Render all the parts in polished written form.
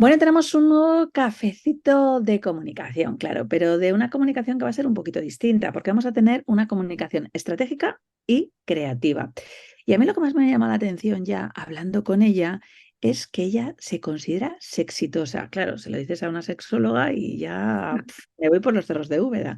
Bueno, tenemos un nuevo cafecito de comunicación, claro, pero de una comunicación que va a ser un poquito distinta, porque vamos a tener una comunicación estratégica y creativa. Y a mí lo que más me ha llamado la atención ya hablando con ella es que ella se considera sexitosa. Claro, se lo dices a una sexóloga y ya me voy por los cerros de Úbeda.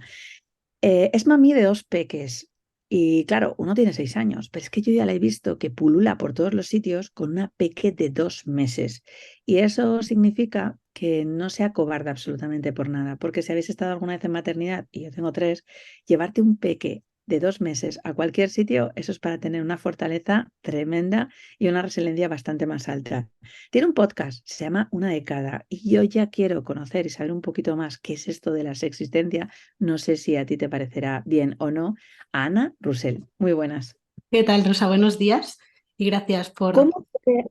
Es mami de dos peques y claro, uno tiene 6 años, pero es que yo ya la he visto que pulula por todos los sitios con una peque de 2 meses. Y eso significa que no se acobarda absolutamente por nada, porque si habéis estado alguna vez en maternidad, y yo tengo tres, llevarte un peque de 2 meses a cualquier sitio, eso es para tener una fortaleza tremenda y una resiliencia bastante más alta. Tiene un podcast, se llama Una década, y yo ya quiero conocer y saber un poquito más qué es esto de la sexistencia. No sé si a ti te parecerá bien o no. Ana Rusell, muy buenas. ¿Qué tal, Rosa? Buenos días y gracias por... ¿Cómo puede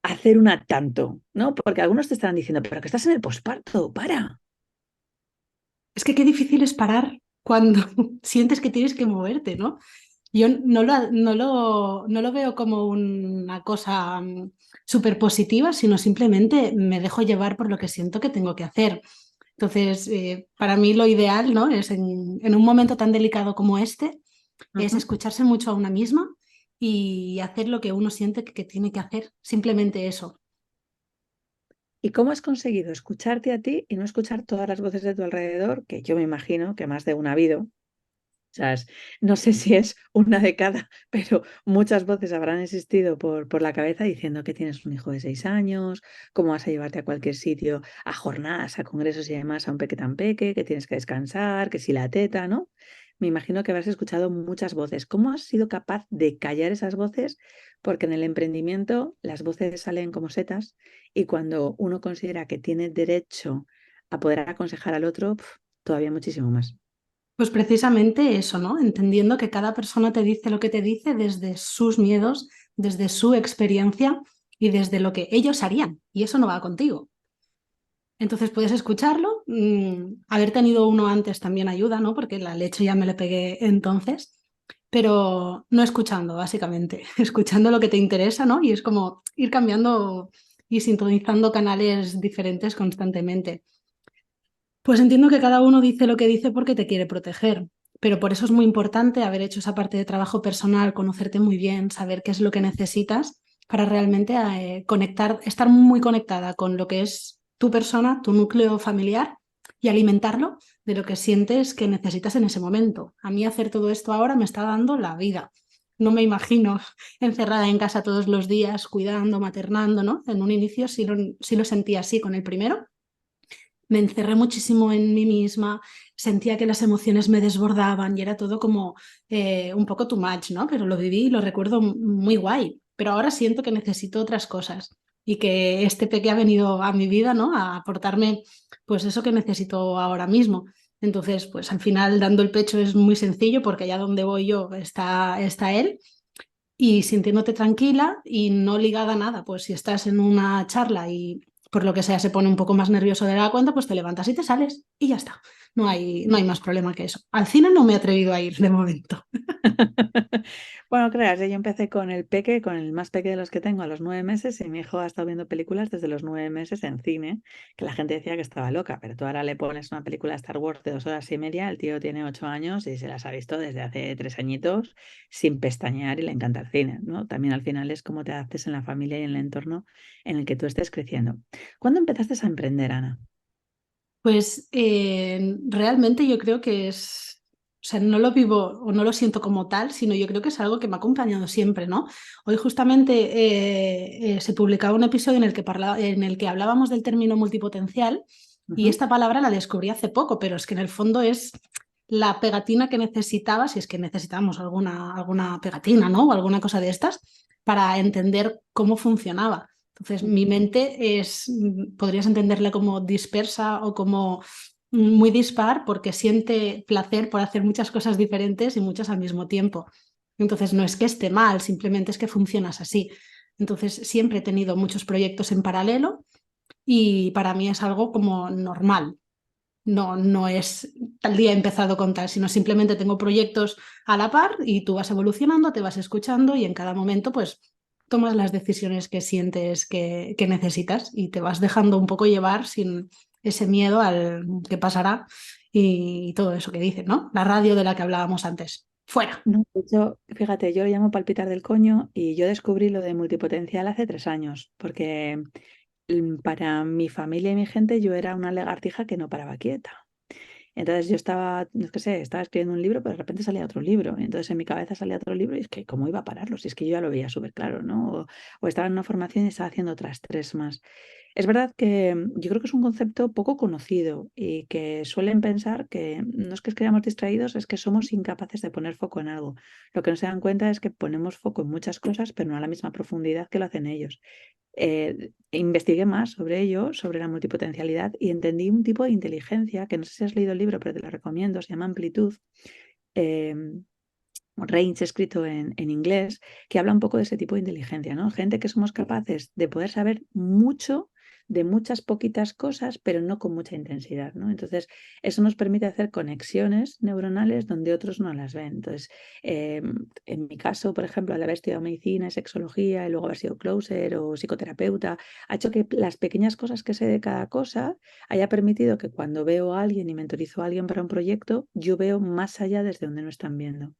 hacer una tanto? ¿No? Porque algunos te estarán diciendo, pero que estás en el posparto, para. Es que qué difícil es parar cuando sientes que tienes que moverte, ¿no? Yo no lo veo como una cosa súper positiva, sino simplemente me dejo llevar por lo que siento que tengo que hacer. Entonces, para mí lo ideal, ¿no? Es en un momento tan delicado como este, es Ujú. escucharse mucho a una misma y hacer lo que uno siente que tiene que hacer. Simplemente eso. ¿Y cómo has conseguido escucharte a ti y no escuchar todas las voces de tu alrededor? Que yo me imagino que más de una ha habido. Sea, no sé si es una de cada, pero muchas voces habrán existido por la cabeza diciendo que tienes un hijo de 6 años, cómo vas a llevarte a cualquier sitio, a jornadas, a congresos y demás, a un peque tan peque, que tienes que descansar, que si la teta, ¿no? Me imagino que habrás escuchado muchas voces. ¿Cómo has sido capaz de callar esas voces? Porque en el emprendimiento las voces salen como setas y cuando uno considera que tiene derecho a poder aconsejar al otro, todavía muchísimo más. Pues precisamente eso, ¿no? Entendiendo que cada persona te dice lo que te dice desde sus miedos, desde su experiencia y desde lo que ellos harían. Y eso no va contigo. Entonces puedes escucharlo. Haber tenido uno antes también ayuda, ¿no? Porque la leche ya me le pegué entonces. Pero no escuchando, básicamente. Escuchando lo que te interesa, ¿no? Y es como ir cambiando y sintonizando canales diferentes constantemente. Pues entiendo que cada uno dice lo que dice porque te quiere proteger, pero por eso es muy importante haber hecho esa parte de trabajo personal, conocerte muy bien, saber qué es lo que necesitas para realmente conectar, estar muy conectada con lo que es tu persona, tu núcleo familiar y alimentarlo de lo que sientes que necesitas en ese momento. A mí hacer todo esto ahora me está dando la vida. No me imagino encerrada en casa todos los días, cuidando, maternando, ¿no? En un inicio sí lo sentí así con el primero. Me encerré muchísimo en mí misma, sentía que las emociones me desbordaban y era todo como un poco too much, ¿no? Pero lo viví y lo recuerdo muy guay. Pero ahora siento que necesito otras cosas y que este peque ha venido a mi vida, ¿no? A aportarme pues eso que necesito ahora mismo. Entonces, pues al final dando el pecho es muy sencillo porque allá donde voy yo está él y sintiéndote tranquila y no ligada a nada. Pues si estás en una charla y por lo que sea se pone un poco más nervioso de la cuenta, pues te levantas y te sales y ya está. No hay más problema que eso. Al cine no me he atrevido a ir de momento. Bueno, creas, yo empecé con el peque, con el más peque de los que tengo a los 9 meses y mi hijo ha estado viendo películas desde los 9 meses en cine, que la gente decía que estaba loca, pero tú ahora le pones una película de Star Wars de 2 horas y media, el tío tiene 8 años y se las ha visto desde hace 3 añitos sin pestañear y le encanta el cine, ¿no? También al final es cómo te haces en la familia y en el entorno en el que tú estés creciendo. ¿Cuándo empezaste a emprender, Ana? Pues realmente yo creo que es, o sea, no lo vivo o no lo siento como tal, sino yo creo que es algo que me ha acompañado siempre, ¿no? Hoy justamente se publicaba un episodio en el que hablábamos del término multipotencial y Ujú. esta palabra la descubrí hace poco, pero es que en el fondo es la pegatina que necesitaba, si es que necesitamos alguna pegatina, ¿no? O alguna cosa de estas, para entender cómo funcionaba. Entonces, mi mente podrías entenderla como dispersa o como muy dispar porque siente placer por hacer muchas cosas diferentes y muchas al mismo tiempo. Entonces, no es que esté mal, simplemente es que funcionas así. Entonces, siempre he tenido muchos proyectos en paralelo y para mí es algo como normal. No es tal día he empezado con tal, sino simplemente tengo proyectos a la par y tú vas evolucionando, te vas escuchando y en cada momento, pues tomas las decisiones que sientes que necesitas y te vas dejando un poco llevar sin ese miedo al qué pasará y todo eso que dicen, ¿no? La radio de la que hablábamos antes. Fuera. No, de hecho, fíjate, yo lo llamo palpitar del coño y yo descubrí lo de multipotencial hace 3 años, porque para mi familia y mi gente yo era una lagartija que no paraba quieta. Entonces yo estaba, no sé, estaba escribiendo un libro, pero de repente salía otro libro. Y entonces en mi cabeza salía otro libro y es que, ¿cómo iba a pararlo? Si es que yo ya lo veía súper claro, ¿no? O estaba en una formación y estaba haciendo otras 3 más. Es verdad que yo creo que es un concepto poco conocido y que suelen pensar que no es que estemos distraídos, es que somos incapaces de poner foco en algo. Lo que no se dan cuenta es que ponemos foco en muchas cosas, pero no a la misma profundidad que lo hacen ellos. Investigué más sobre ello, sobre la multipotencialidad, y entendí un tipo de inteligencia que no sé si has leído el libro, pero te lo recomiendo, se llama Amplitud, eh, range escrito en inglés, que habla un poco de ese tipo de inteligencia, ¿no? Gente que somos capaces de poder saber mucho de muchas poquitas cosas, pero no con mucha intensidad, ¿no? Entonces, eso nos permite hacer conexiones neuronales donde otros no las ven. Entonces, en mi caso, por ejemplo, al haber estudiado medicina y sexología y luego haber sido closer o psicoterapeuta, ha hecho que las pequeñas cosas que sé de cada cosa haya permitido que cuando veo a alguien y mentorizo a alguien para un proyecto, yo veo más allá desde donde no están viendo.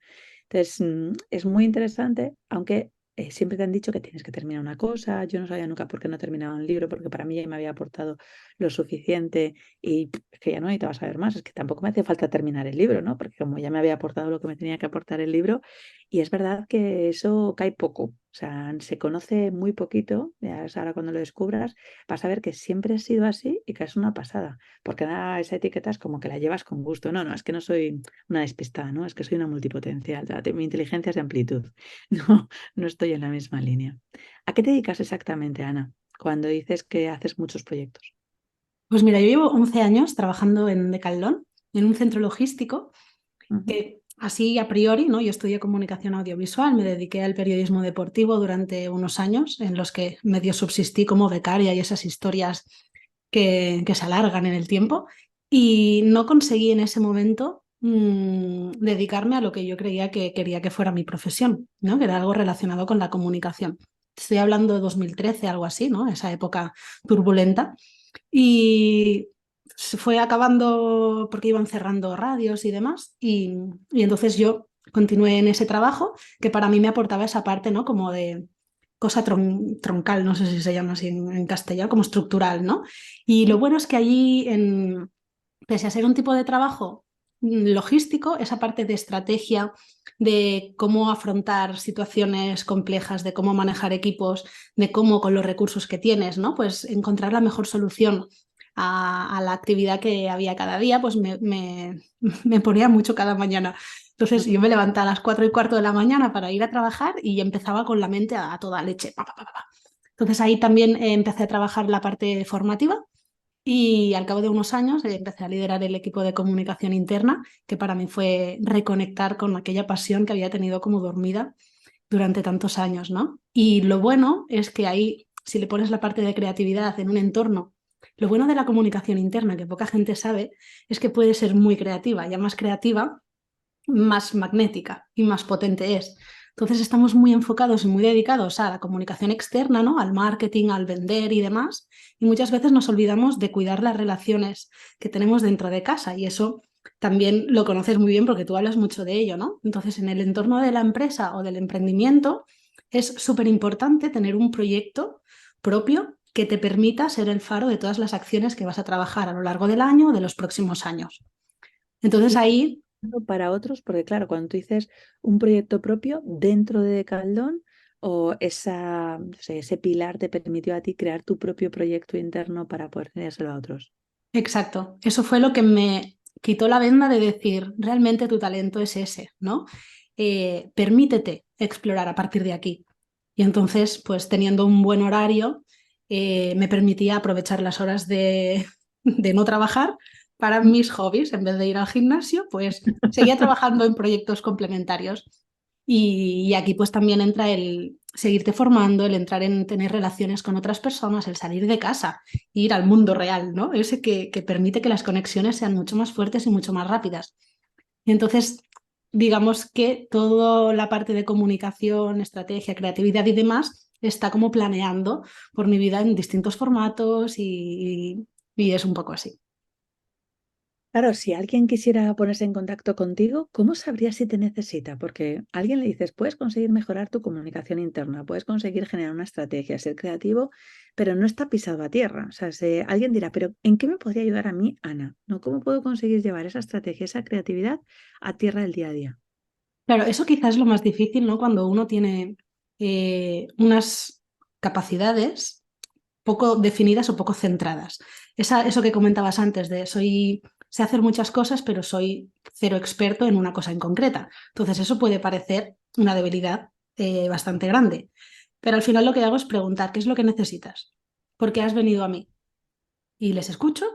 Entonces, es muy interesante, aunque siempre te han dicho que tienes que terminar una cosa. Yo no sabía nunca por qué no terminaba un libro, porque para mí ya me había aportado lo suficiente y es que ya no necesitaba saber más. Es que tampoco me hacía falta terminar el libro, ¿no? Porque como ya me había aportado lo que me tenía que aportar el libro, y es verdad que eso cae poco. O sea, se conoce muy poquito. Ya es ahora cuando lo descubras, vas a ver que siempre ha sido así y que es una pasada. Porque nada, esa etiqueta es como que la llevas con gusto. No, no, es que no soy una despistada, ¿no? Es que soy una multipotencial. O sea, mi inteligencia es de amplitud. No, no estoy en la misma línea. ¿A qué te dedicas exactamente, Ana, cuando dices que haces muchos proyectos? Pues mira, yo llevo 11 años trabajando en Decathlon, en un centro logístico, Ujú. que así a priori, ¿no? Yo estudié comunicación audiovisual, me dediqué al periodismo deportivo durante unos años en los que medio subsistí como becaria y esas historias que se alargan en el tiempo y no conseguí en ese momento dedicarme a lo que yo creía que quería que fuera mi profesión, ¿no? Que era algo relacionado con la comunicación. Estoy hablando de 2013, algo así, ¿no? Esa época turbulenta. Y se fue acabando porque iban cerrando radios y demás. Y entonces yo continué en ese trabajo que para mí me aportaba esa parte, ¿no? Como de cosa troncal, no sé si se llama así en castellano, como estructural, ¿no? Y lo bueno es que allí, pese a ser un tipo de trabajo logístico, esa parte de estrategia, de cómo afrontar situaciones complejas, de cómo manejar equipos, de cómo con los recursos que tienes, ¿no? Pues encontrar la mejor solución a la actividad que había cada día, pues me ponía mucho cada mañana. Entonces yo me levantaba a las 4:15 de la mañana para ir a trabajar y empezaba con la mente a toda leche. Pa, pa, pa, pa. Entonces ahí también empecé a trabajar la parte formativa y al cabo de unos años empecé a liderar el equipo de comunicación interna, que para mí fue reconectar con aquella pasión que había tenido como dormida durante tantos años, ¿no? Y lo bueno es que ahí, si le pones la parte de creatividad en un entorno, lo bueno de la comunicación interna, que poca gente sabe, es que puede ser muy creativa, ya más creativa, más magnética y más potente es. Entonces estamos muy enfocados y muy dedicados a la comunicación externa, ¿no? Al marketing, al vender y demás. Y muchas veces nos olvidamos de cuidar las relaciones que tenemos dentro de casa. Y eso también lo conoces muy bien porque tú hablas mucho de ello, ¿no? Entonces en el entorno de la empresa o del emprendimiento es súper importante tener un proyecto propio que te permita ser el faro de todas las acciones que vas a trabajar a lo largo del año o de los próximos años. Entonces Y ahí para otros, porque claro, cuando tú dices un proyecto propio dentro de Caldón o no sé, ese pilar te permitió a ti crear tu propio proyecto interno para poder enseñárselo a otros. exacto, eso fue lo que me quitó la venda de decir, realmente tu talento es ese, ¿no? Permítete explorar a partir de aquí. Y entonces, pues teniendo un buen horario, me permitía aprovechar las horas de no trabajar para mis hobbies. En vez de ir al gimnasio, pues seguía trabajando en proyectos complementarios. Y aquí pues también entra el seguirte formando, el entrar en tener relaciones con otras personas, el salir de casa, ir al mundo real, ¿no? Ese que permite que las conexiones sean mucho más fuertes y mucho más rápidas. Y entonces, digamos que toda la parte de comunicación, estrategia, creatividad y demás está como planeando por mi vida en distintos formatos y es un poco así. Claro, si alguien quisiera ponerse en contacto contigo, ¿cómo sabrías si te necesita? Porque a alguien le dices, puedes conseguir mejorar tu comunicación interna, puedes conseguir generar una estrategia, ser creativo, pero no está pisado a tierra. O sea, alguien dirá, pero ¿en qué me podría ayudar a mí, Ana? ¿No? ¿Cómo puedo conseguir llevar esa estrategia, esa creatividad a tierra del día a día? Claro, eso quizás es lo más difícil, ¿no? Cuando uno tiene unas capacidades poco definidas o poco centradas. Eso que comentabas antes de sé hacer muchas cosas, pero soy cero experto en una cosa en concreta. Entonces eso puede parecer una debilidad bastante grande. Pero al final lo que hago es preguntar, ¿qué es lo que necesitas? ¿Por qué has venido a mí? Y les escucho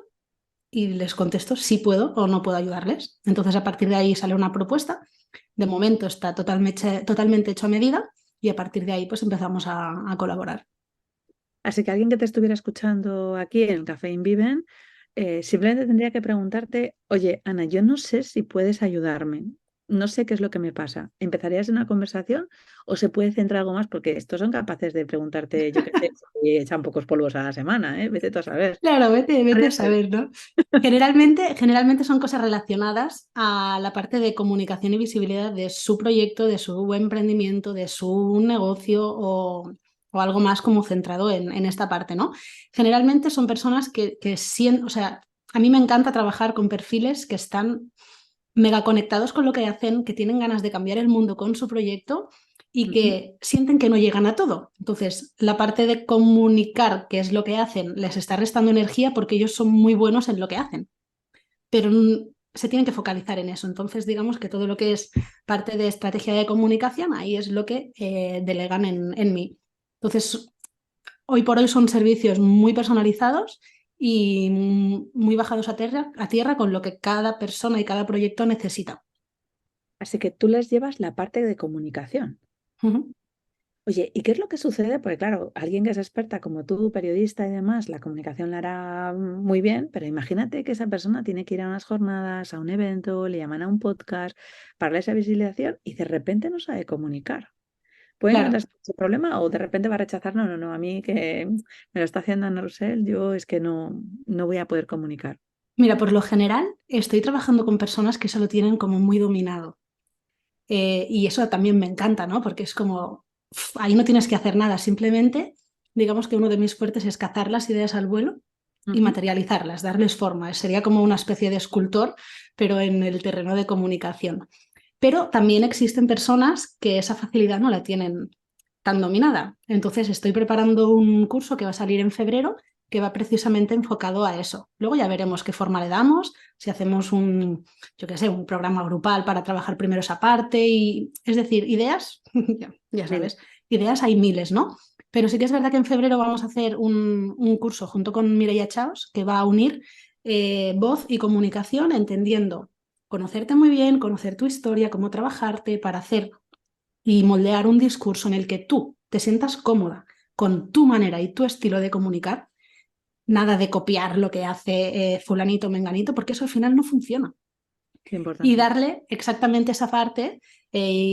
y les contesto si puedo o no puedo ayudarles. Entonces a partir de ahí sale una propuesta. De momento está totalmente hecho a medida y a partir de ahí pues empezamos a colaborar. Así que alguien que te estuviera escuchando aquí en Café Inviven, simplemente tendría que preguntarte, oye, Ana, yo no sé si puedes ayudarme, no sé qué es lo que me pasa. ¿Empezarías una conversación o se puede centrar algo más? Porque estos son capaces de preguntarte, yo qué sé, si echan pocos polvos a la semana, ¿eh? Vete tú a saber. Claro, vete a saber, ¿no? Generalmente son cosas relacionadas a la parte de comunicación y visibilidad de su proyecto, de su emprendimiento, de su negocio o algo más como centrado en esta parte, ¿no? Generalmente son personas que sienten, o sea, a mí me encanta trabajar con perfiles que están mega conectados con lo que hacen, que tienen ganas de cambiar el mundo con su proyecto y Ujú. que sienten que no llegan a todo. Entonces, la parte de comunicar qué es lo que hacen les está restando energía porque ellos son muy buenos en lo que hacen, pero se tienen que focalizar en eso. Entonces, digamos que todo lo que es parte de estrategia de comunicación, ahí es lo que delegan en mí. Entonces, hoy por hoy son servicios muy personalizados y muy bajados a tierra con lo que cada persona y cada proyecto necesita. Así que tú les llevas la parte de comunicación. Ujú. Oye, ¿y qué es lo que sucede? Porque claro, alguien que es experta como tú, periodista y demás, la comunicación la hará muy bien, pero imagínate que esa persona tiene que ir a unas jornadas, a un evento, le llaman a un podcast para darle esa visibilización y de repente no sabe comunicar. ¿Puede Claro. encontrarse ese problema o de repente va a rechazar? No, no, no, a mí que me lo está haciendo Ana Rosell, yo es que no voy a poder comunicar. Mira, por lo general estoy trabajando con personas que se lo tienen como muy dominado. Y eso también me encanta, ¿no? Porque es como, ahí no tienes que hacer nada, simplemente, digamos que uno de mis fuertes es cazar las ideas al vuelo y Ujú. materializarlas, darles forma. Sería como una especie de escultor, pero en el terreno de comunicación. Pero también existen personas que esa facilidad no la tienen tan dominada. Entonces estoy preparando un curso que va a salir en febrero que va precisamente enfocado a eso. Luego ya veremos qué forma le damos, si hacemos yo qué sé, un programa grupal para trabajar primero esa parte y, es decir, ideas, ya Mire, sabes, ideas hay miles, ¿no? Pero sí que es verdad que en febrero vamos a hacer un curso junto con Mireia Chaos que va a unir voz y comunicación, entendiendo conocerte muy bien, conocer tu historia, cómo trabajarte para hacer y moldear un discurso en el que tú te sientas cómoda con tu manera y tu estilo de comunicar, nada de copiar lo que hace fulanito o menganito, porque eso al final no funciona. qué Y importante. darle exactamente esa parte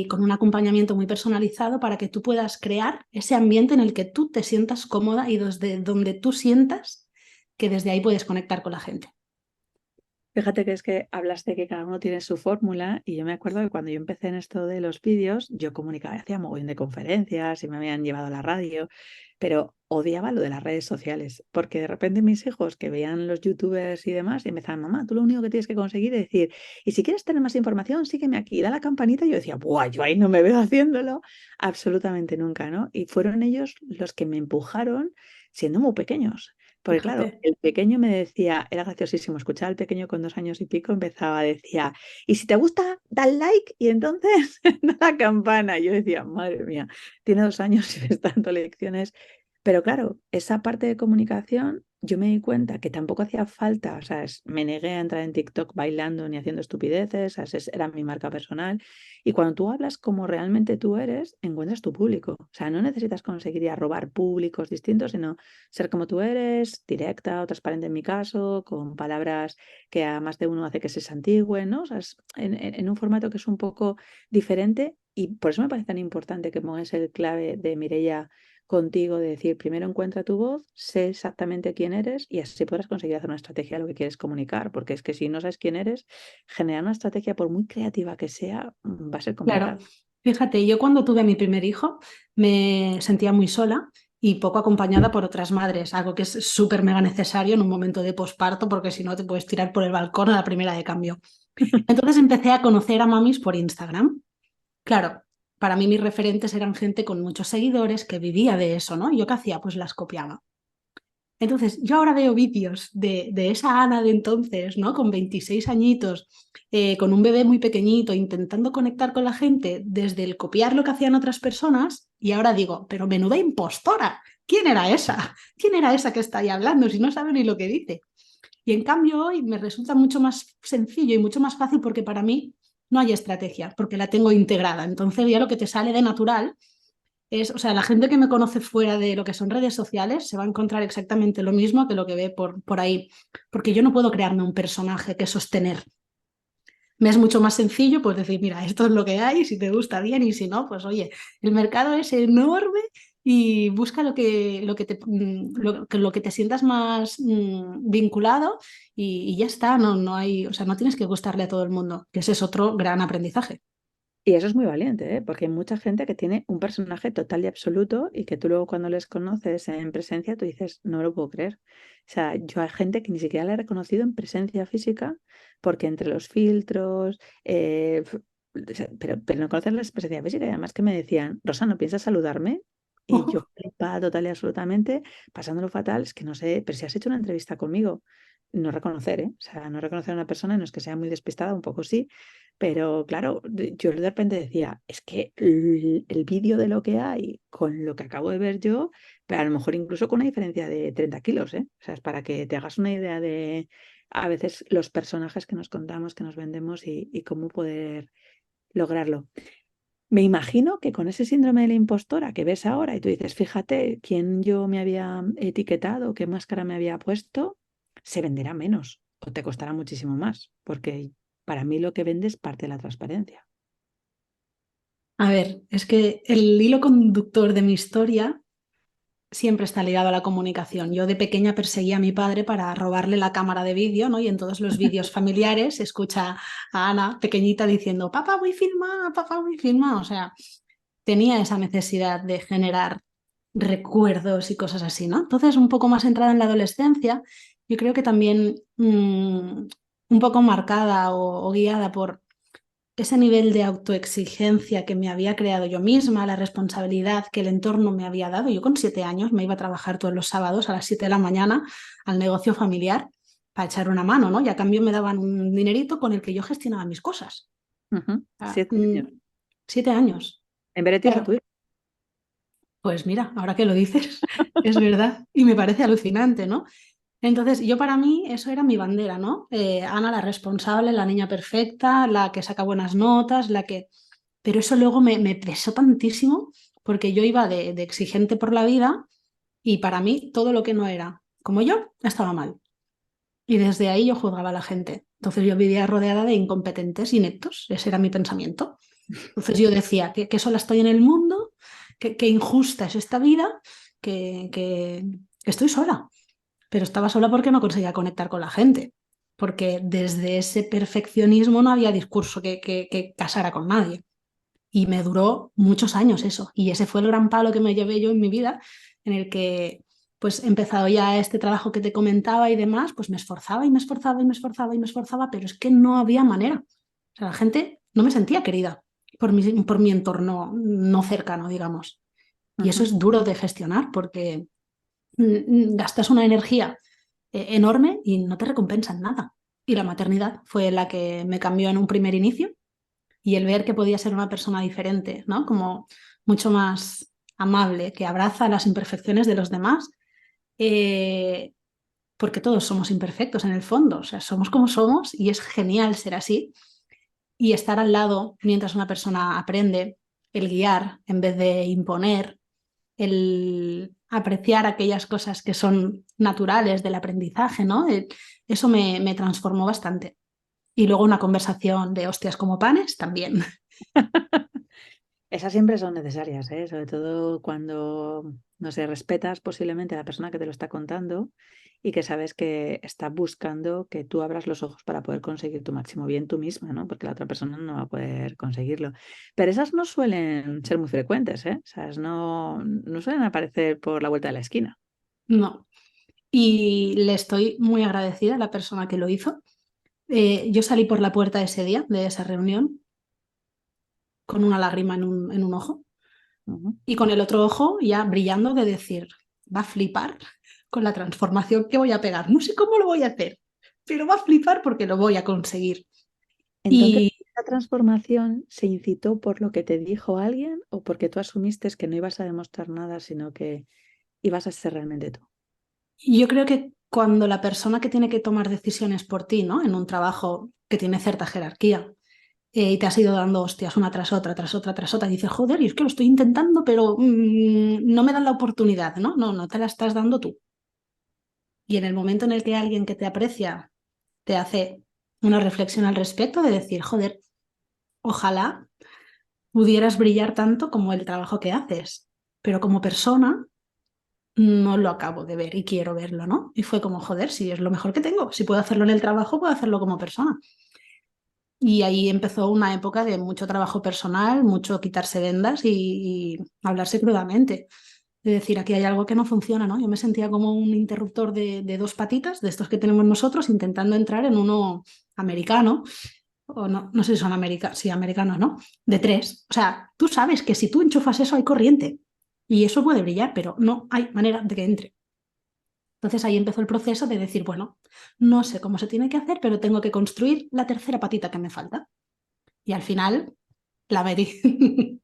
con un acompañamiento muy personalizado para que tú puedas crear ese ambiente en el que tú te sientas cómoda y desde donde tú sientas que desde ahí puedes conectar con la gente. Fíjate que es que hablaste que cada uno tiene su fórmula y yo me acuerdo que cuando yo empecé en esto de los vídeos, yo comunicaba, hacía mogollón de conferencias y me habían llevado a la radio, pero odiaba lo de las redes sociales, porque de repente mis hijos que veían los youtubers y demás y empezaban, mamá, tú lo único que tienes que conseguir es decir, y si quieres tener más información, sígueme aquí, da la campanita. Y yo decía, buah, yo ahí no me veo haciéndolo absolutamente nunca, ¿no? Y fueron ellos los que me empujaron siendo muy pequeños. Porque claro, Fíjate. el pequeño me decía, era graciosísimo, escuchaba al pequeño con 2 años y pico, empezaba, decía, y si te gusta, da el like y entonces da la campana. Y yo decía, madre mía, tiene 2 años y me está dando lecciones. Pero claro, esa parte de comunicación, yo me di cuenta que tampoco hacía falta, o sea, me negué a entrar en TikTok bailando ni haciendo estupideces, o sea, era mi marca personal. Y cuando tú hablas como realmente tú eres, encuentras tu público. O sea, no necesitas conseguir ir a robar públicos distintos, sino ser como tú eres, directa o transparente en mi caso, con palabras que a más de uno hace que se santigüen, ¿no? O sea, es en un formato que es un poco diferente y por eso me parece tan importante que pongas el clave de Mireia contigo de decir, primero encuentra tu voz, sé exactamente quién eres y así podrás conseguir hacer una estrategia de lo que quieres comunicar, porque es que si no sabes quién eres, generar una estrategia, por muy creativa que sea, va a ser Claro, complicado. fíjate, yo cuando tuve a mi primer hijo me sentía muy sola y poco acompañada por otras madres, algo que es súper mega necesario en un momento de posparto porque si no te puedes tirar por el balcón a la primera de cambio. Entonces empecé a conocer a mamis por Instagram. Claro, para mí mis referentes eran gente con muchos seguidores que vivía de eso, ¿no? ¿Y yo qué hacía? Pues las copiaba. Entonces, yo ahora veo vídeos de esa Ana de entonces, ¿no? Con 26 añitos, con un bebé muy pequeñito, intentando conectar con la gente desde el copiar lo que hacían otras personas, y ahora digo, pero menuda impostora, ¿quién era esa? ¿Quién era esa que está ahí hablando si no sabe ni lo que dice? Y en cambio hoy me resulta mucho más sencillo y mucho más fácil porque para mí no hay estrategia, porque la tengo integrada. Entonces ya lo que te sale de natural es, o sea, la gente que me conoce fuera de lo que son redes sociales se va a encontrar exactamente lo mismo que lo que ve por ahí, porque yo no puedo crearme un personaje que sostener. Me es mucho más sencillo pues decir, mira, esto es lo que hay, si te gusta bien y si no, pues oye, el mercado es enorme y busca lo que te sientas más vinculado y ya está, no hay, o sea, no tienes que gustarle a todo el mundo, que ese es otro gran aprendizaje. Y eso es muy valiente, ¿eh? Porque hay mucha gente que tiene un personaje total y absoluto y que tú luego cuando les conoces en presencia, tú dices, no lo puedo creer. O sea, yo hay gente que ni siquiera la he reconocido en presencia física porque entre los filtros, o sea, pero no conoces la presencia física y además que me decían, Rosa, ¿no piensas saludarme? Y yo flipada total y absolutamente, pasándolo fatal, es que no sé, pero si has hecho una entrevista conmigo, no reconocer, ¿eh? O sea, no reconocer a una persona, no es que sea muy despistada, un poco sí, pero claro, yo de repente decía, es que el vídeo de lo que hay con lo que acabo de ver yo, pero a lo mejor incluso con una diferencia de 30 kilos, ¿eh? O sea, es para que te hagas una idea de a veces los personajes que nos contamos, que nos vendemos y cómo poder lograrlo. Me imagino que con ese síndrome de la impostora que ves ahora y tú dices, fíjate quién yo me había etiquetado, qué máscara me había puesto, se venderá menos o te costará muchísimo más, porque para mí lo que vende es parte de la transparencia. A ver, es que el hilo conductor de mi historia siempre está ligado a la comunicación. Yo de pequeña perseguía a mi padre para robarle la cámara de vídeo, ¿no? Y en todos los vídeos familiares se escucha a Ana pequeñita diciendo, papá, voy a filmar, papá, voy a filmar. O sea, tenía esa necesidad de generar recuerdos y cosas así, ¿no? Entonces, un poco más entrada en la adolescencia, yo creo que también un poco marcada o guiada por ese nivel de autoexigencia que me había creado yo misma, la responsabilidad que el entorno me había dado. Yo con 7 años me iba a trabajar todos los sábados a las 7 de la mañana al negocio familiar para echar una mano, ¿no? Y a cambio me daban un dinerito con el que yo gestionaba mis cosas. Ujú, Ah, 7 años. 7 años. En vez de tienes a tu Claro, hijo. pues mira, ahora que lo dices, es verdad. Y me parece alucinante, ¿no? Entonces, yo para mí eso era mi bandera, ¿no? Ana, la responsable, la niña perfecta, la que saca buenas notas, la que... Pero eso luego me pesó tantísimo porque yo iba de exigente por la vida y para mí todo lo que no era como yo estaba mal. Y desde ahí yo juzgaba a la gente. Entonces yo vivía rodeada de incompetentes, ineptos. Ese era mi pensamiento. Entonces yo decía que sola estoy en el mundo, que injusta es esta vida, que estoy sola, pero estaba sola porque no conseguía conectar con la gente, porque desde ese perfeccionismo no había discurso que casara con nadie. Y me duró muchos años eso. Y ese fue el gran palo que me llevé yo en mi vida, en el que, pues, empezado ya este trabajo que te comentaba y demás, pues me esforzaba y me esforzaba y me esforzaba y me esforzaba, pero es que no había manera. O sea, la gente no me sentía querida por mi entorno no cercano, digamos. Y eso Ujú. es duro de gestionar porque gastas una energía enorme y no te recompensan nada. Y la maternidad fue la que me cambió en un primer inicio y el ver que podía ser una persona diferente, ¿no? Como mucho más amable, que abraza las imperfecciones de los demás, eh, porque todos somos imperfectos en el fondo, o sea, somos como somos y es genial ser así y estar al lado mientras una persona aprende, el guiar en vez de imponer, el apreciar aquellas cosas que son naturales del aprendizaje, ¿no? Eso me transformó bastante. Y luego una conversación de hostias como panes también. Esas siempre son necesarias, ¿eh? Sobre todo cuando, no sé, respetas posiblemente a la persona que te lo está contando y que sabes que está buscando que tú abras los ojos para poder conseguir tu máximo bien tú misma, ¿no? Porque la otra persona no va a poder conseguirlo. Pero esas no suelen ser muy frecuentes, ¿eh? O sea, no suelen aparecer por la vuelta de la esquina. No. Y le estoy muy agradecida a la persona que lo hizo. Yo salí por la puerta ese día de esa reunión con una lágrima en un ojo Ujú. y con el otro ojo ya brillando de decir, va a flipar con la transformación que voy a pegar. No sé cómo lo voy a hacer, pero va a flipar porque lo voy a conseguir. Entonces, Y ¿esa transformación se incitó por lo que te dijo alguien o porque tú asumiste que no ibas a demostrar nada, sino que ibas a ser realmente tú? yo creo que cuando la persona que tiene que tomar decisiones por ti, ¿no? En un trabajo que tiene cierta jerarquía, y te has ido dando hostias una tras otra, tras otra, tras otra, y dices, joder, y es que lo estoy intentando, pero no me dan la oportunidad, ¿no? No, no te la estás dando tú. Y en el momento en el que alguien que te aprecia te hace una reflexión al respecto de decir, joder, ojalá pudieras brillar tanto como el trabajo que haces, pero como persona no lo acabo de ver y quiero verlo, ¿no? Y fue como, joder, si es lo mejor que tengo, si puedo hacerlo en el trabajo, puedo hacerlo como persona. Y ahí empezó una época de mucho trabajo personal, mucho quitarse vendas y hablarse crudamente. De decir, aquí hay algo que no funciona, ¿no? Yo me sentía como un interruptor de dos patitas, de estos que tenemos nosotros, intentando entrar en uno americano, o no, no sé si son americanos, sí, americanos, ¿no? De tres. O sea, tú sabes que si tú enchufas eso hay corriente y eso puede brillar, pero no hay manera de que entre. Entonces ahí empezó el proceso de decir, bueno, no sé cómo se tiene que hacer, pero tengo que construir la tercera patita que me falta. Y al final la metí.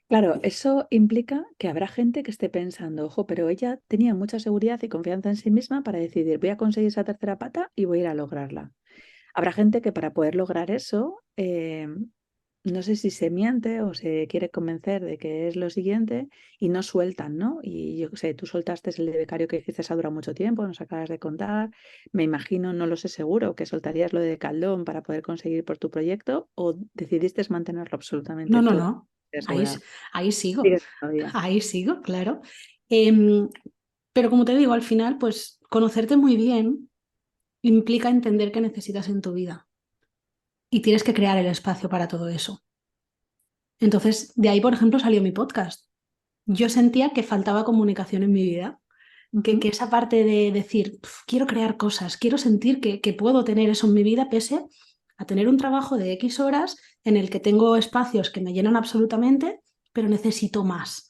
Claro, eso implica que habrá gente que esté pensando, ojo, pero ella tenía mucha seguridad y confianza en sí misma para decidir, voy a conseguir esa tercera pata y voy a ir a lograrla. Habrá gente que para poder lograr eso, no sé si se miente o se quiere convencer de que es lo siguiente y no sueltan, ¿no? Y yo qué sé, tú soltaste el de becario que hiciste, ha durado mucho tiempo, nos acabas de contar. Me imagino, no lo sé seguro, que soltarías lo de Caldón para poder conseguir por tu proyecto o decidiste mantenerlo absolutamente No, no, todo no. Ahí, asegurado. ahí sigo. Sigues todavía. Ahí sigo, claro. Em, pero como te digo, al final, pues conocerte muy bien implica entender qué necesitas en tu vida y tienes que crear el espacio para todo eso. Entonces, de ahí, por ejemplo, salió mi podcast. Yo sentía que faltaba comunicación en mi vida, que Ujú. esa parte de decir, quiero crear cosas, quiero sentir que puedo tener eso en mi vida pese a tener un trabajo de X horas en el que tengo espacios que me llenan absolutamente, pero necesito más.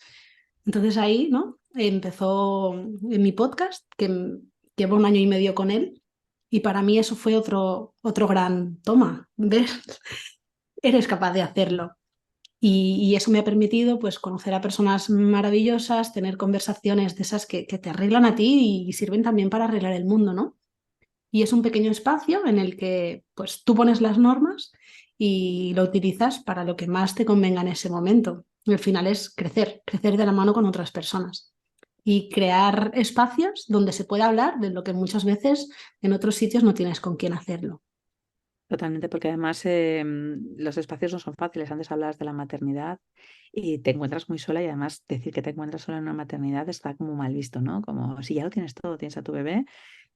Entonces ahí, ¿no? Empezó en mi podcast, que llevo un año y medio con él, y para mí eso fue otro gran toma. ¿Ves? Eres capaz de hacerlo. Y eso me ha permitido pues, conocer a personas maravillosas, tener conversaciones de esas que te arreglan a ti y sirven también para arreglar el mundo, ¿no? Y es un pequeño espacio en el que pues, tú pones las normas y lo utilizas para lo que más te convenga en ese momento. Y al final es crecer, crecer de la mano con otras personas y crear espacios donde se pueda hablar de lo que muchas veces en otros sitios no tienes con quién hacerlo. Totalmente, porque además los espacios no son fáciles. Antes hablabas de la maternidad y te encuentras muy sola y además decir que te encuentras sola en una maternidad está como mal visto, ¿no? Como si ya lo tienes todo, tienes a tu bebé,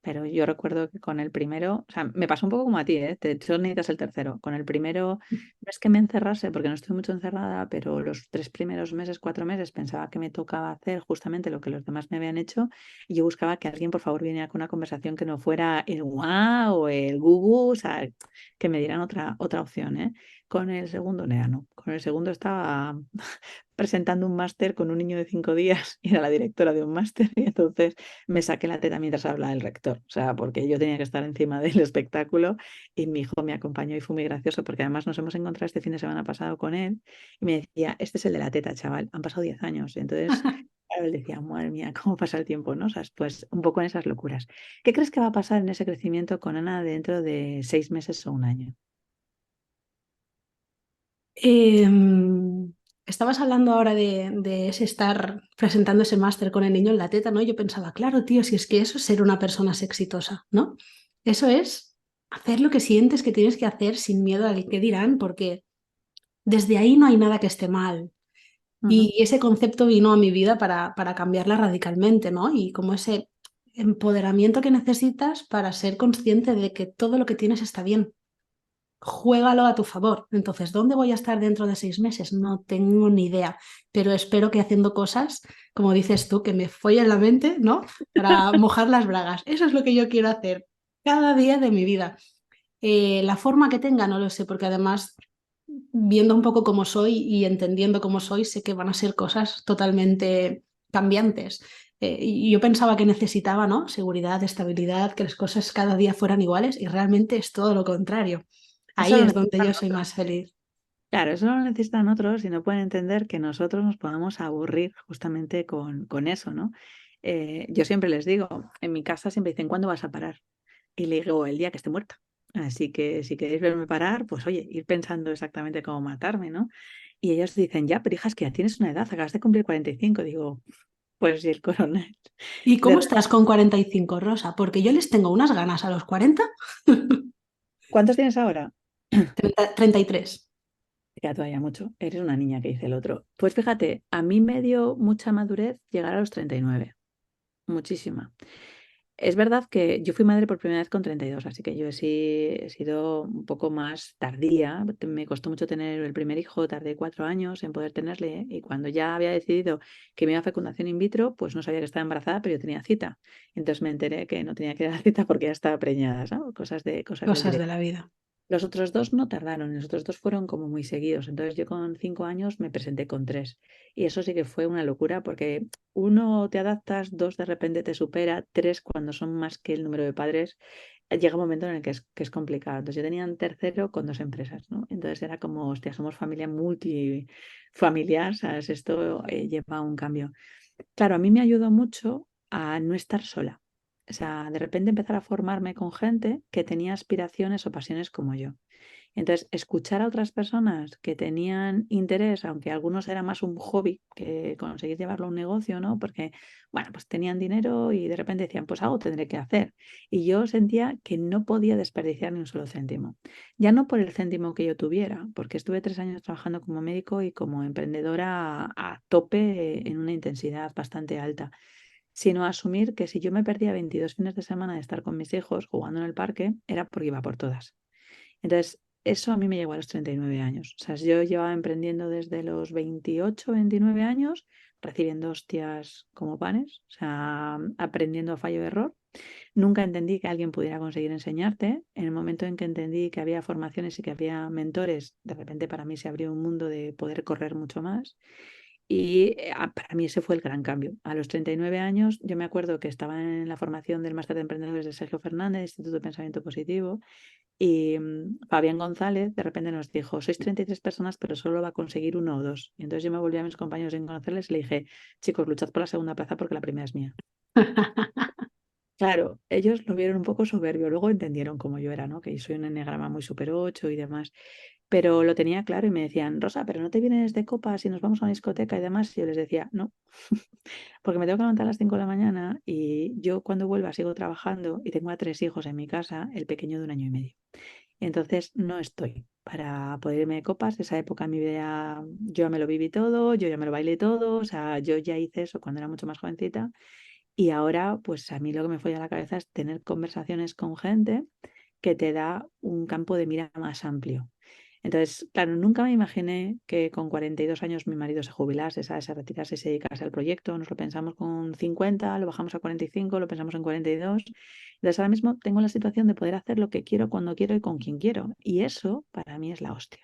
pero yo recuerdo que con el primero, o sea, me pasó un poco como a ti, ¿eh? Solo necesitas el tercero. Con el primero, no es que me encerrase, porque no estoy mucho encerrada, pero los 3 primeros meses, 4 meses, pensaba que me tocaba hacer justamente lo que los demás me habían hecho y yo buscaba que alguien, por favor, viniera con una conversación que no fuera el guau o el gugu, o sea, que me dieran otra opción, ¿eh? Con el segundo, no. Con el segundo estaba presentando un máster con un niño de 5 días y era la directora de un máster y entonces me saqué la teta mientras hablaba el rector, o sea, porque yo tenía que estar encima del espectáculo y mi hijo me acompañó y fue muy gracioso porque además nos hemos encontrado este fin de semana pasado con él y me decía, este es el de la teta, chaval, han pasado 10 años. Y entonces, claro, él decía, madre mía, cómo pasa el tiempo, ¿no? O sea, pues un poco en esas locuras. ¿Qué crees que va a pasar en ese crecimiento con Ana dentro de 6 meses o un año? Estabas hablando ahora de ese estar presentando ese máster con el niño en la teta, ¿no? Yo pensaba, claro, tío, si es que eso es ser una persona exitosa, ¿no? Eso es hacer lo que sientes que tienes que hacer sin miedo al que dirán, porque desde ahí no hay nada que esté mal. Ujú. Y ese concepto vino a mi vida para cambiarla radicalmente, ¿no? Y como ese empoderamiento que necesitas para ser consciente de que todo lo que tienes está bien. Juégalo a tu favor. Entonces, ¿dónde voy a estar dentro de 6 meses? No tengo ni idea, pero espero que haciendo cosas, como dices tú, que me follen la mente, ¿no? Para mojar las bragas. Eso es lo que yo quiero hacer cada día de mi vida. La forma que tenga, no lo sé, porque además, viendo un poco cómo soy y entendiendo cómo soy, sé que van a ser cosas totalmente cambiantes. Y yo pensaba que necesitaba, ¿no? Seguridad, estabilidad, que las cosas cada día fueran iguales y realmente es todo lo contrario. Eso Ahí lo es donde necesitan yo soy otros. más feliz. Claro, eso lo necesitan otros y no pueden entender que nosotros nos podamos aburrir justamente con eso, ¿no? Yo siempre les digo, en mi casa siempre dicen, ¿cuándo vas a parar? Y le digo, el día que esté muerta. Así que si queréis verme parar, pues oye, ir pensando exactamente cómo matarme, ¿no? Y ellos dicen, ya, pero hija, es que ya tienes una edad, acabas de cumplir 45. Digo, pues si el coronel. ¿Y De cómo estás con 45, Rosa? Porque yo les tengo unas ganas a los 40. ¿Cuántos tienes ahora? 33. Te queda todavía mucho. Eres una niña, que dice el otro. Pues fíjate, a mí me dio mucha madurez llegar a los 39. Muchísima. Es verdad que yo fui madre por primera vez con 32, así que yo he sido un poco más tardía. Me costó mucho tener el primer hijo, tardé 4 años en poder tenerle, y cuando ya había decidido que me iba a fecundación in vitro, pues no sabía que estaba embarazada, pero yo tenía cita. Entonces me enteré que no tenía que ir a la cita porque ya estaba preñada, ¿sabes? Cosas del Cosas de directo. la vida. Los otros dos no tardaron, los otros dos fueron como muy seguidos. Entonces yo con 5 años me presenté con tres. Y eso sí que fue una locura porque uno te adaptas, dos de repente te supera, tres cuando son más que el número de padres, llega un momento en el que es complicado. Entonces yo tenía un tercero con dos empresas, ¿no? Entonces era como, hostia, somos familia multifamiliar, ¿sabes? Esto lleva un cambio. Claro, a mí me ayudó mucho a no estar sola. O sea, de repente empezar a formarme con gente que tenía aspiraciones o pasiones como yo. Entonces, escuchar a otras personas que tenían interés, aunque algunos era más un hobby que conseguir llevarlo a un negocio, ¿no? Porque, bueno, pues tenían dinero y de repente decían, pues algo tendré que hacer. Y yo sentía que no podía desperdiciar ni un solo céntimo. Ya no por el céntimo que yo tuviera, porque estuve 3 años trabajando como médico y como emprendedora a tope en una intensidad bastante alta, sino asumir que si yo me perdía 22 fines de semana de estar con mis hijos jugando en el parque, era porque iba por todas. Entonces, eso a mí me llegó a los 39 años. O sea, yo llevaba emprendiendo desde los 28, 29 años, recibiendo hostias como panes, o sea, aprendiendo a fallo de error. Nunca entendí que alguien pudiera conseguir enseñarte. En el momento en que entendí que había formaciones y que había mentores, de repente para mí se abrió un mundo de poder correr mucho más. Y para mí ese fue el gran cambio. A los 39 años, yo me acuerdo que estaba en la formación del Máster de Emprendedores de Sergio Fernández, Instituto de Pensamiento Positivo, y Fabián González de repente nos dijo, sois 33 personas, pero solo va a conseguir uno o dos. Y entonces yo me volví a mis compañeros sin conocerles y le dije, chicos, luchad por la segunda plaza porque la primera es mía. Claro, ellos lo vieron un poco soberbio, luego entendieron cómo yo era, ¿no? Que yo soy un enneagrama muy super 8 y demás, pero lo tenía claro y me decían, Rosa, pero no te vienes de copas y nos vamos a una discoteca y demás. Y yo les decía, no, porque me tengo que levantar a las 5 de la mañana y yo cuando vuelva sigo trabajando y tengo a 3 hijos en mi casa, el pequeño de 1 año y medio. Entonces no estoy para poder irme de copas. Esa época en mi vida yo ya me lo viví todo, yo ya me lo bailé todo, o sea, yo ya hice eso cuando era mucho más jovencita. Y ahora, pues a mí lo que me fue a la cabeza es tener conversaciones con gente que te da un campo de mira más amplio. Entonces, claro, nunca me imaginé que con 42 años mi marido se jubilase, ¿sabes? Se retirase, se dedicase al proyecto. Nos lo pensamos con 50, lo bajamos a 45, lo pensamos en 42. Entonces, ahora mismo tengo la situación de poder hacer lo que quiero, cuando quiero y con quien quiero. Y eso para mí es la hostia.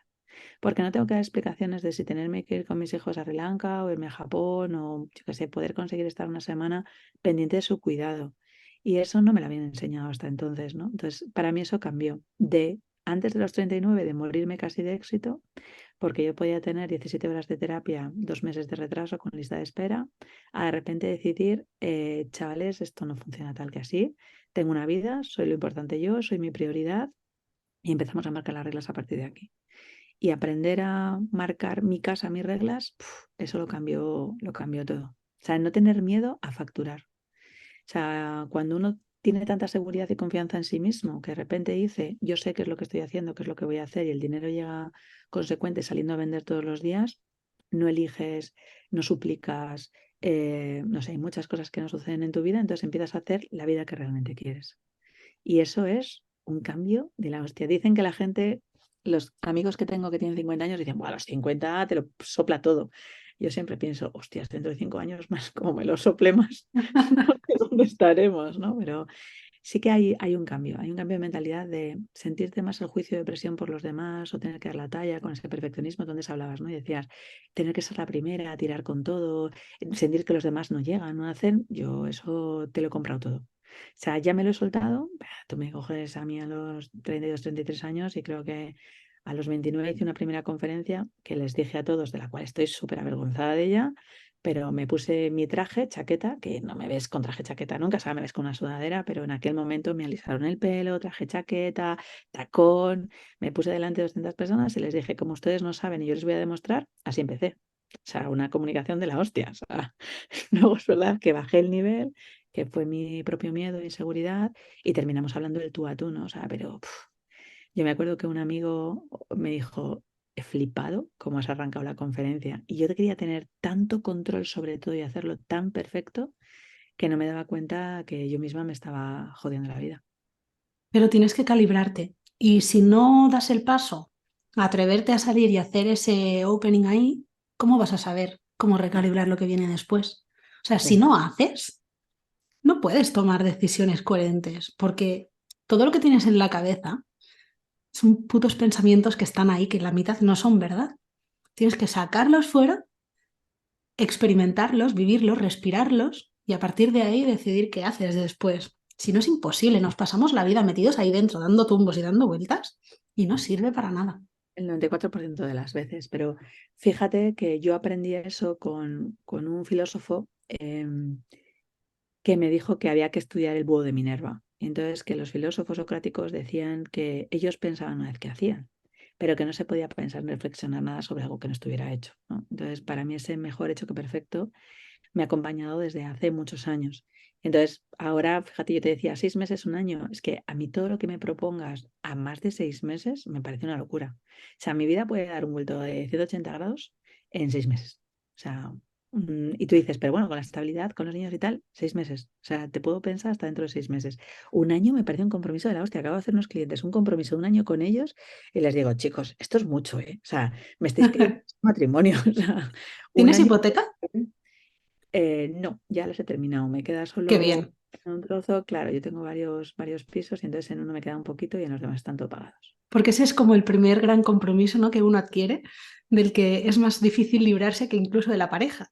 Porque no tengo que dar explicaciones de si tenerme que ir con mis hijos a Sri Lanka o irme a Japón o, yo qué sé, poder conseguir estar una semana pendiente de su cuidado. Y eso no me lo habían enseñado hasta entonces, ¿no? Entonces, para mí eso cambió de antes de los 39, de morirme casi de éxito, porque yo podía tener 17 horas de terapia, 2 meses de retraso con lista de espera, a de repente decidir, chavales, esto no funciona tal que así, tengo una vida, soy lo importante yo, soy mi prioridad, y empezamos a marcar las reglas a partir de aquí. Y aprender a marcar mi casa, mis reglas, eso lo cambió todo. O sea, no tener miedo a facturar. O sea, cuando uno tiene tanta seguridad y confianza en sí mismo que de repente dice, yo sé qué es lo que estoy haciendo, qué es lo que voy a hacer y el dinero llega consecuente saliendo a vender todos los días, no eliges, no suplicas, no sé, hay muchas cosas que no suceden en tu vida, entonces empiezas a hacer la vida que realmente quieres. Y eso es un cambio de la hostia. Dicen que la gente, los amigos que tengo que tienen 50 años, dicen, bueno, a los 50 te lo sopla todo. Yo siempre pienso, hostias, dentro de 5 años más, como me lo sople más, no sé dónde estaremos, ¿no? Pero sí que hay un cambio de mentalidad de sentirte más el juicio de presión por los demás o tener que dar la talla con ese perfeccionismo donde hablabas, ¿no? Y decías, tener que ser la primera, tirar con todo, sentir que los demás no llegan, no hacen, yo eso te lo he comprado todo. O sea, ya me lo he soltado, tú me coges a mí a los 32, 33 años y creo que a los 29 hice una primera conferencia que les dije a todos, de la cual estoy súper avergonzada de ella, pero me puse mi traje, chaqueta, que no me ves con traje, chaqueta nunca, o sea, me ves con una sudadera, pero en aquel momento me alisaron el pelo, traje, chaqueta, tacón, me puse delante de 200 personas y les dije, como ustedes no saben y yo les voy a demostrar, así empecé. O sea, una comunicación de la hostia. O sea, luego es verdad que bajé el nivel, que fue mi propio miedo, inseguridad, y terminamos hablando del tú a tú, ¿no? O sea, pero yo me acuerdo que un amigo me dijo, he flipado cómo has arrancado la conferencia. Y yo quería tener tanto control sobre todo y hacerlo tan perfecto que no me daba cuenta que yo misma me estaba jodiendo la vida. Pero tienes que calibrarte. Y si no das el paso a atreverte a salir y hacer ese opening ahí, ¿cómo vas a saber cómo recalibrar lo que viene después? O sea, si Sí. no haces, no puedes tomar decisiones coherentes, porque todo lo que tienes en la cabeza son putos pensamientos que están ahí, que la mitad no son verdad. Tienes que sacarlos fuera, experimentarlos, vivirlos, respirarlos y a partir de ahí decidir qué haces después. Si no es imposible, nos pasamos la vida metidos ahí dentro, dando tumbos y dando vueltas y no sirve para nada. El 94% de las veces, pero fíjate que yo aprendí eso con un filósofo que me dijo que había que estudiar el búho de Minerva. Y entonces que los filósofos socráticos decían que ellos pensaban una vez que hacían, pero que no se podía pensar ni reflexionar nada sobre algo que no estuviera hecho, ¿no? Entonces, para mí ese mejor hecho que perfecto me ha acompañado desde hace muchos años. Entonces, ahora, fíjate, yo te decía 6 meses, un año. Es que a mí todo lo que me propongas a más de 6 meses me parece una locura. O sea, mi vida puede dar un vuelto de 180 grados en 6 meses. O sea, y tú dices, pero bueno, con la estabilidad, con los niños y tal, 6 meses. O sea, te puedo pensar hasta dentro de 6 meses. Un año me parece un compromiso de la hostia. Acabo de hacer unos clientes un compromiso de un año con ellos y les digo, chicos, esto es mucho, ¿eh? O sea, me estáis pidiendo matrimonio. O sea, un ¿Tienes año. hipoteca? No, ya los he terminado. Me queda Qué solo bien, un trozo. Claro, yo tengo varios pisos y entonces en uno me queda un poquito y en los demás están todo pagados. porque ese es como el primer gran compromiso, ¿no?, que uno adquiere, del que es más difícil librarse que incluso de la pareja.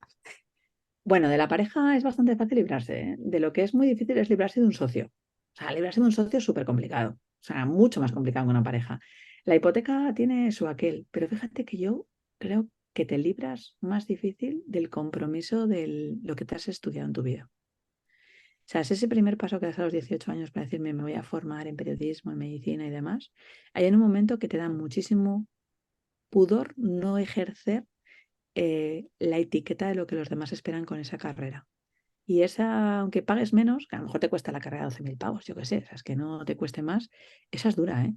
Bueno, de la pareja es bastante fácil librarse, ¿eh? De lo que es muy difícil es librarse de un socio. O sea, librarse de un socio es súper complicado. O sea, mucho más complicado que una pareja. La hipoteca tiene su aquel, pero fíjate que yo creo que te libras más difícil del compromiso de lo que te has estudiado en tu vida. O sea, es ese primer paso que das a los 18 años para decirme me voy a formar en periodismo, en medicina y demás. Hay en un momento que te da muchísimo pudor no ejercer la etiqueta de lo que los demás esperan con esa carrera. Y esa, aunque pagues menos, que a lo mejor te cuesta la carrera 12.000 pavos, yo qué sé, o sea, es que no te cueste más, esa es dura, ¿eh?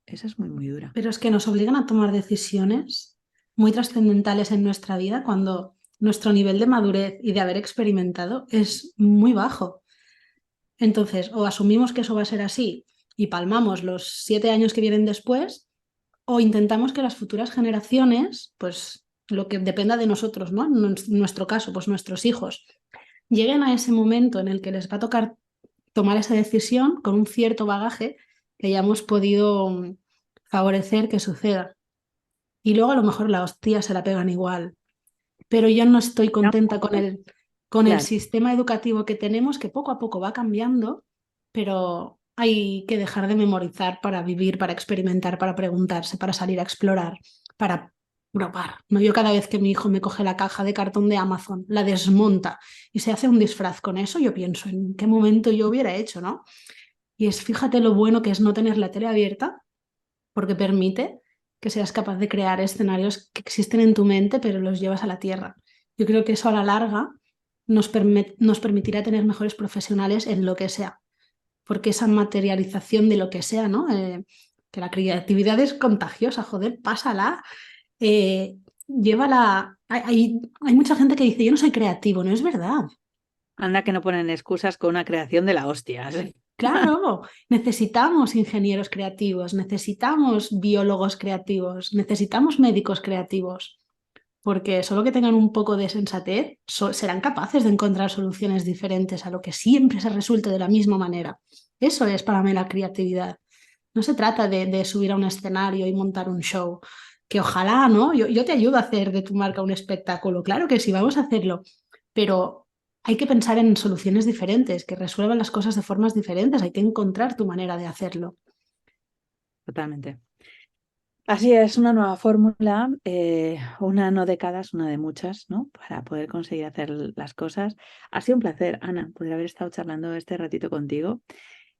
Esa es muy, muy dura. Pero es que nos obligan a tomar decisiones muy trascendentales en nuestra vida cuando nuestro nivel de madurez y de haber experimentado es muy bajo. Entonces, o asumimos que eso va a ser así y palmamos los 7 años que vienen después, o intentamos que las futuras generaciones, pues lo que dependa de nosotros, ¿no? En nuestro caso, pues nuestros hijos, lleguen a ese momento en el que les va a tocar tomar esa decisión con un cierto bagaje que ya hemos podido favorecer que suceda. Y luego a lo mejor la hostia se la pegan igual. Pero yo no estoy No, contenta con el claro, sistema educativo que tenemos, que poco a poco va cambiando, pero hay que dejar de memorizar para vivir, para experimentar, para preguntarse, para salir a explorar, para probar. No, yo cada vez que mi hijo me coge la caja de cartón de Amazon, la desmonta y se hace un disfraz con eso, yo pienso en qué momento yo hubiera hecho, ¿no? Y es, fíjate lo bueno que es no tener la tele abierta, porque permite que seas capaz de crear escenarios que existen en tu mente, pero los llevas a la tierra. Yo creo que eso a la larga nos permitirá tener mejores profesionales en lo que sea. porque esa materialización de lo que sea, ¿no? Que la creatividad es contagiosa, joder, pásala, llévala. Hay mucha gente que dice, yo no soy creativo, no es verdad. Anda que no ponen excusas con una creación de la hostia. ¿Sí? Claro, necesitamos ingenieros creativos, necesitamos biólogos creativos, necesitamos médicos creativos, porque solo que tengan un poco de sensatez serán capaces de encontrar soluciones diferentes a lo que siempre se resuelve de la misma manera. Eso es para mí la creatividad. No se trata de subir a un escenario y montar un show, que ojalá, ¿no? Yo te ayudo a hacer de tu marca un espectáculo, claro que sí, vamos a hacerlo, pero hay que pensar en soluciones diferentes, que resuelvan las cosas de formas diferentes, hay que encontrar tu manera de hacerlo. Totalmente. Así es, una nueva fórmula, una no de cada, una de muchas, ¿no? Para poder conseguir hacer las cosas. Ha sido un placer, Ana, poder haber estado charlando este ratito contigo.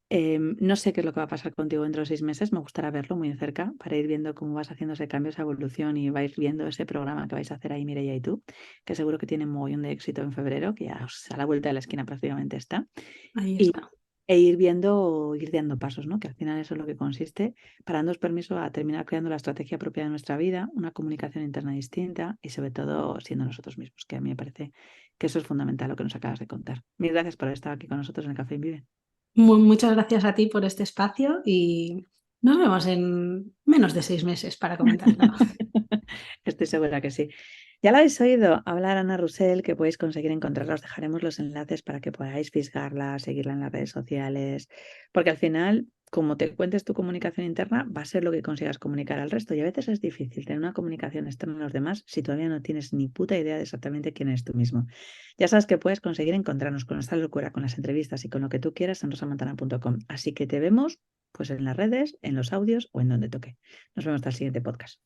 No sé qué es lo que va a pasar contigo dentro de 6 meses, me gustará verlo muy de cerca para ir viendo cómo vas haciendo ese cambio, esa evolución y vais viendo ese programa que vais a hacer ahí, Mireia y tú, que seguro que tiene un mogollón de éxito en febrero, que ya a la vuelta de la esquina prácticamente está. Ahí Y, está. e ir viendo, ir dando pasos, ¿no? Que al final eso es lo que consiste, para darnos permiso a terminar creando la estrategia propia de nuestra vida, una comunicación interna distinta y sobre todo siendo nosotros mismos, que a mí me parece que eso es fundamental lo que nos acabas de contar. Mil gracias por haber estado aquí con nosotros en el Café Vive. Muchas gracias a ti por este espacio y nos vemos en menos de 6 meses para comentarlo. Estoy segura que sí. Ya la habéis oído hablar Ana Rusell, que podéis conseguir encontrarla. Os dejaremos los enlaces para que podáis fisgarla, seguirla en las redes sociales, porque al final, como te cuentes tu comunicación interna, va a ser lo que consigas comunicar al resto. Y a veces es difícil tener una comunicación externa a los demás si todavía no tienes ni puta idea de exactamente quién eres tú mismo. Ya sabes que puedes conseguir encontrarnos con esta locura, con las entrevistas y con lo que tú quieras en rosamantana.com. Así que te vemos pues en las redes, en los audios o en donde toque. Nos vemos hasta el siguiente podcast.